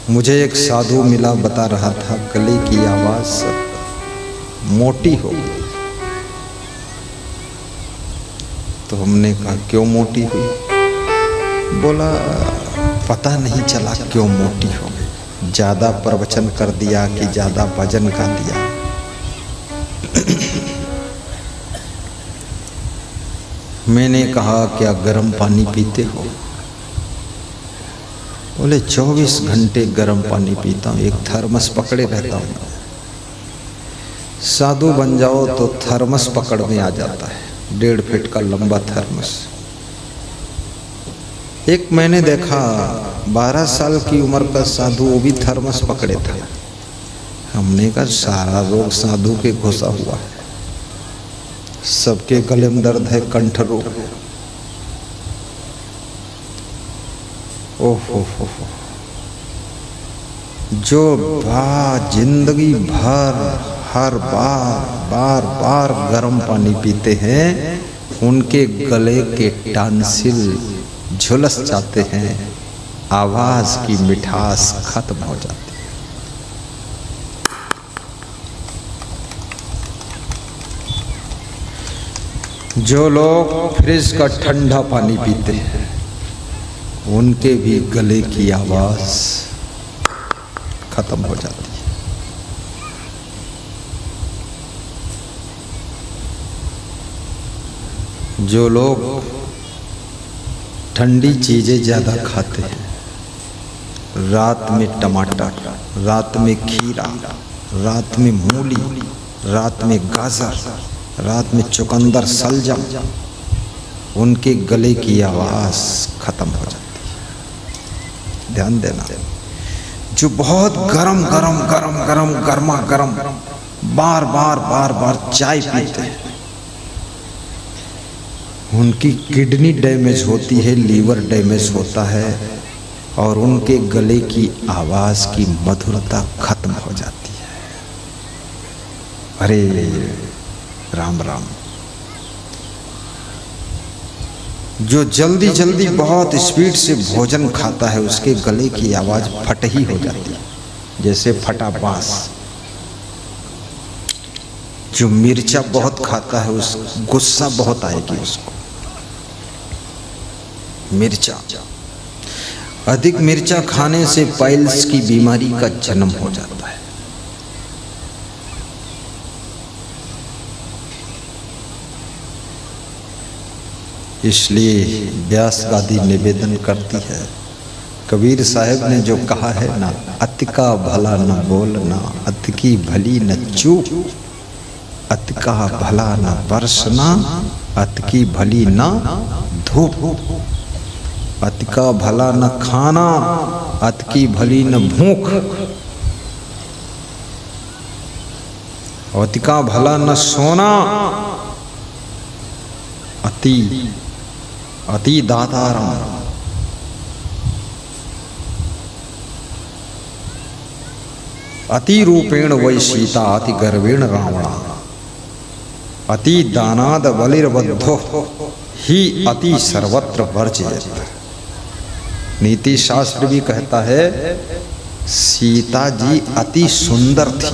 मुझे एक साधु मिला, बता रहा था गले की आवाज मोटी हो गई। तो हमने कहा क्यों मोटी हुई? बोला पता नहीं चला क्यों मोटी हो गई, ज्यादा प्रवचन कर दिया कि ज्यादा भजन गा दिया। मैंने कहा क्या गर्म पानी पीते हो? बोले 24 घंटे गर्म पानी पीता हूँ, एक थर्मस पकड़े रहता हूँ। साधु बन जाओ तो थर्मस पकड़ में आ जाता है, 1.5 फीट का लंबा थर्मस। एक मैंने देखा 12 साल की उम्र का साधु, वो भी थर्मस पकड़े था। हमने कहा सारा रोग साधु के घुसा हुआ है, सबके गले में दर्द है, कंठ रोग। ओहो हो, जो जिंदगी भर हर बार बार गर्म पानी पीते हैं, उनके गले के टांसिल झुलस जाते हैं, आवाज की मिठास खत्म हो जाती है। जो लोग फ्रिज का ठंडा पानी पीते हैं, उनके भी गले की आवाज खत्म हो जाती है। जो लोग ठंडी चीजें ज्यादा खाते हैं, रात में टमाटर, रात में खीरा, रात में मूली, रात में गाजर, रात में चुकंदर, सलजम, उनके गले की आवाज खत्म हो जाती है। ध्यान देना, जो बहुत गरम गरम गरम गरम गर्मा गरम बार बार चाय पीते हैं, उनकी किडनी डैमेज होती है, लीवर डैमेज होता है, और उनके गले की आवाज की मधुरता खत्म हो जाती है। अरे राम राम। जो जल्दी जल्दी बहुत स्पीड से भोजन खाता है, उसके गले की आवाज फट ही हो जाती है, जैसे फटा बांस। जो मिर्चा बहुत खाता है, उस गुस्सा बहुत आएगी उसको। मिर्चा, अधिक मिर्चा खाने से पाइल्स की बीमारी का जन्म हो जाता है। इसलिए व्यास गादी निवेदन करती है, कबीर साहब ने जो कहा है ना, अति का भला न बोलना, अति की भली न चूक, अति का भला न बरसना, अति की भली न धूप, अति का भला न खाना, अति की भली न भूख, अति का भला न सोना, अति दातारम, अति रूपेण वै सीता, अति गर्वेण रावणा, अति दानाद बलिर्बद्धो ही अति सर्वत्र वर्जयेत्। नीति शास्त्र भी कहता है सीता जी अति सुंदर थी,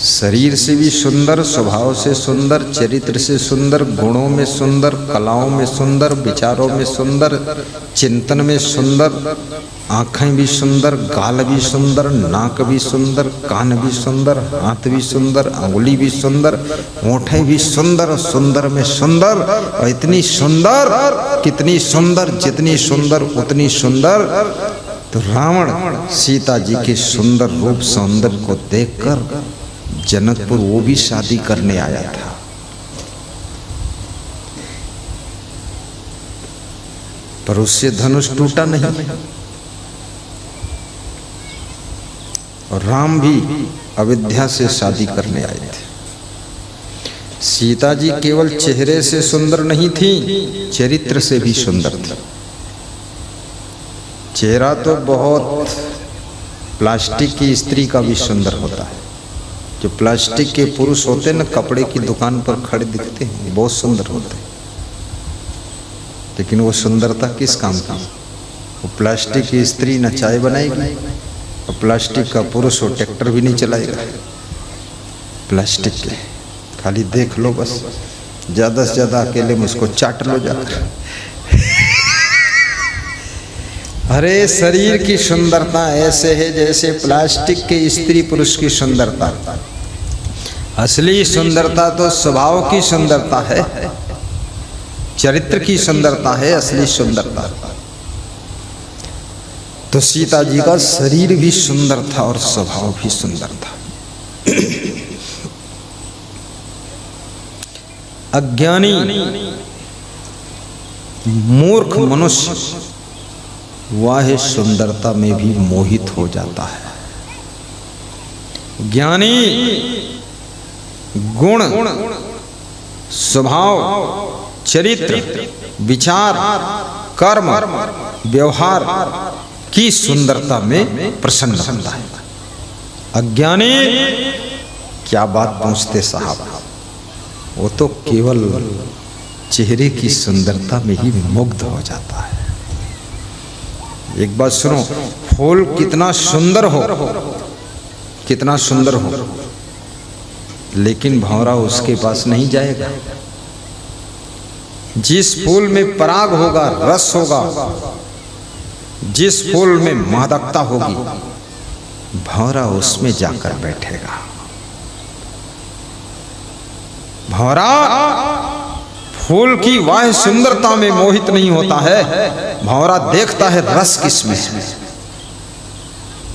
शरीर से भी सुंदर, स्वभाव से सुंदर, चरित्र से सुंदर, गुणों में सुंदर, कलाओं में सुंदर, विचारों में सुंदर, चिंतन में सुंदर, आँखें भी सुंदर, गाल भी सुंदर, नाक भी सुंदर, कान भी सुंदर, हाथ भी सुंदर, अंगुली भी सुंदर, होंठे भी सुंदर, सुंदर में सुंदर, और इतनी सुंदर, कितनी सुंदर, जितनी सुंदर उतनी सुंदर। तो रावण सीता जी के सुंदर रूप सौंदर्य को देखकर जनकपुर वो भी शादी करने आया था। पर उससे धनुष टूटा नहीं, और राम भी अयोध्या से शादी करने आए थे। सीता जी केवल चेहरे से सुंदर नहीं थी, चरित्र से भी सुंदर थी। चेहरा तो बहुत प्लास्टिक की स्त्री का भी सुंदर होता है। जो प्लास्टिक के पुरुष होते हैं ना, कपड़े की दुकान पर खड़े दिखते हैं, बहुत सुंदर होते हैं, लेकिन वो सुंदरता किस काम की? वो प्लास्टिक की स्त्री न चाय बनाएगी और प्लास्टिक का पुरुष वो ट्रैक्टर भी नहीं चलाएगा। प्लास्टिक के खाली देख लो बस, ज़्यादा से ज़्यादा अकेले में उसको चाट लो जाकर। अरे शरीर की सुंदरता ऐसे है जैसे प्लास्टिक के स्त्री पुरुष की सुंदरता। असली सुंदरता तो स्वभाव की सुंदरता है, चरित्र की सुंदरता है असली सुंदरता। तो सीता जी का शरीर भी सुंदर था और स्वभाव भी सुंदर था। अज्ञानी मूर्ख मनुष्य वह सुंदरता में भी मोहित हो जाता है। ज्ञानी गुण, स्वभाव, चरित्र, विचार, कर्म, व्यवहार की सुंदरता में प्रसन्न होता है। अज्ञानी क्या बात पूछते साहब, वो तो केवल चेहरे की सुंदरता में ही मुग्ध हो जाता है। एक बात सुनो, फूल कितना सुंदर हो, कितना सुंदर हो, लेकिन भंवरा उसके पास नहीं जाएगा। जिस फूल में पराग होगा, रस होगा, जिस फूल में मादकता होगी, भंवरा उसमें जाकर बैठेगा। भंवरा फूल की वह सुंदरता में मोहित नहीं होता है, भंवरा देखता है रस किसमें है।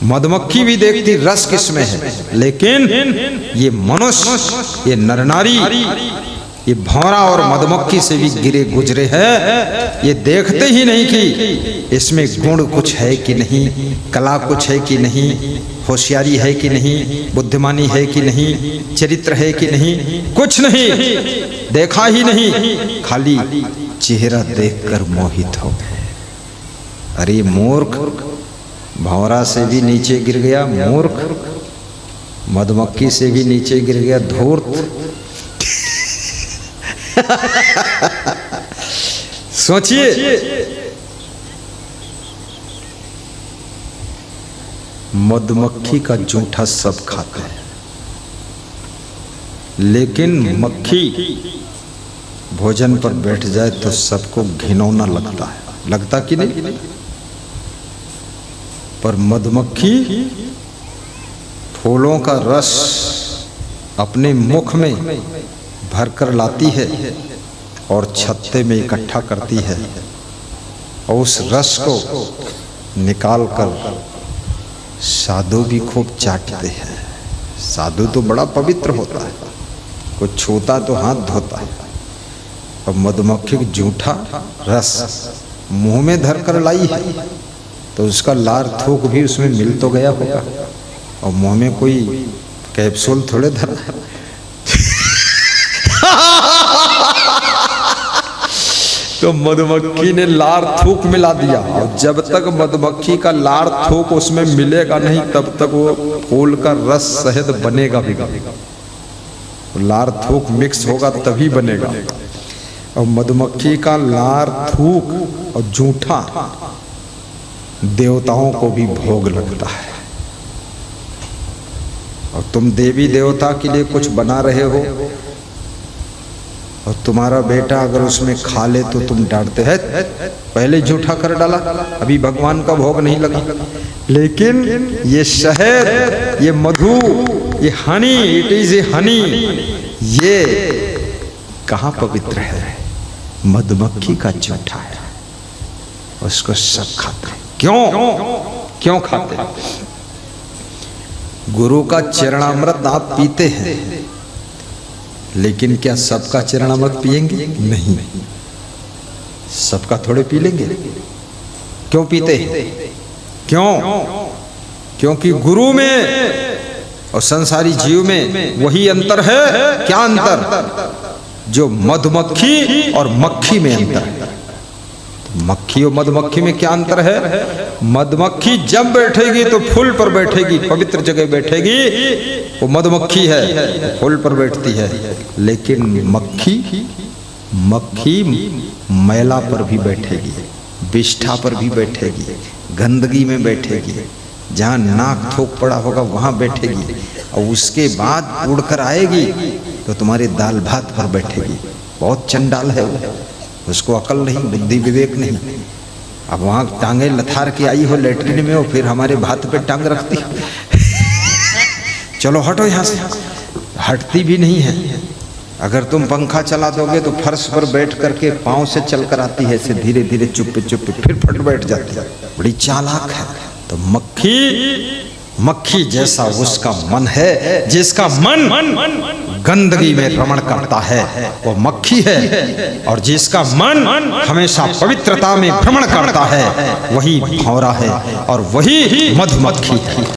मधुमक्खी भी देखती रस किसमें है, लेकिन ये मनुष्य, ये नर नारी, ये भंवरा और मधुमक्खी से भी गिरे गुजरे हैं। ये देखते ही नहीं कि इसमें गुण कुछ है कि नहीं, कला कुछ है कि नहीं, होशियारी है कि नहीं, बुद्धिमानी है कि नहीं, चरित्र है कि नहीं, कुछ नहीं, देखा ही नहीं, खाली चेहरा देखकर मोहित हो गए। अरे मूर्ख, भंवरा से भी नीचे गिर गया मूर्ख, मधुमक्खी से भी नीचे गिर गया धूर्त। सोचिए, मधुमक्खी का जूठा सब खाते हैं, लेकिन मक्खी भोजन पर बैठ जाए तो सबको घिनौना लगता है, लगता कि नहीं? पर मधुमक्खी फूलों का रस अपने मुख में भरकर लाती है और छत्ते में इकट्ठा करती है और उस रस को निकाल कर साधु भी खूब चाटते हैं। साधु तो बड़ा पवित्र होता है, कुछ छूता तो हाथ धोता है, और मधुमक्खी जूठा रस मुंह में धर कर लाई है तो उसका लार थूक भी उसमें मिल तो गया होगा, और मुंह में कोई कैप्सूल थोड़े धरा है। तो मधुमक्खी ने लार थूक मिला दिया, और जब तक मधुमक्खी का लार थूक उसमें मिलेगा नहीं तब तक वो फूल का रस शहद बनेगा भी। लार थूक मिक्स होगा तभी बनेगा, और मधुमक्खी का लार थूक और जूठा देवताओं को भी भोग लगता है। और तुम देवी देवता के लिए कुछ बना रहे हो और तुम्हारा बेटा अगर उसमें खा ले तो तुम डांटते हैं, पहले जूठा कर डाला, अभी भगवान का भोग नहीं लगा। लेकिन ये शहद, ये मधु, ये Honey, it is a Honey, ये कहाँ पवित्र है? मधुमक्खी का जूठा है, उसको सब खाते हैं। क्यों खाते हैं? गुरु का चरणामृत आप पीते हैं, लेकिन क्या सबका चरणामृत पिएंगे? नहीं, सबका थोड़े पी लेंगे। क्यों पीते हैं? क्योंकि गुरु में और संसारी जीव में वही अंतर है। क्या अंतर? जो मधुमक्खी और मक्खी में अंतर है। मक्खी और मधुमक्खी में क्या अंतर है? मधुमक्खी जब बैठेगी तो फूल पर बैठेगी, पवित्र जगह बैठेगी, वो मधुमक्खी है, फूल पर बैठती है। लेकिन मक्खी मैला पर भी बैठेगी, विष्ठा पर भी बैठेगी, गंदगी में बैठेगी, जहाँ नाक थोक पड़ा होगा वहाँ बैठेगी, और उसके बाद उड़कर आएगी तो तुम्हारे दाल भात पर बैठेगी। बहुत चंडाल है वो, उसको अकल नहीं, बुद्धि विवेक नहीं। अब वहाँ टांगे लथार के आई हो लेटरिन में, और फिर हमारे भात पे टांग रखती चलो हटो यहाँ से, हटती भी नहीं है। अगर तुम पंखा चला दोगे तो फर्श पर बैठ करके पाँव से चल कर आती है, ऐसे धीरे धीरे चुप चुप, फिर फट बैठ जाती है, बड़ी चालाक है। तो मक्खी जैसा उसका मन है, जिसका मन गंदगी में रमण करता है वो मक्खी है, और जिसका मन हमेशा पवित्रता में भ्रमण करता है वही भौरा है, और वही मधुमक्खी है।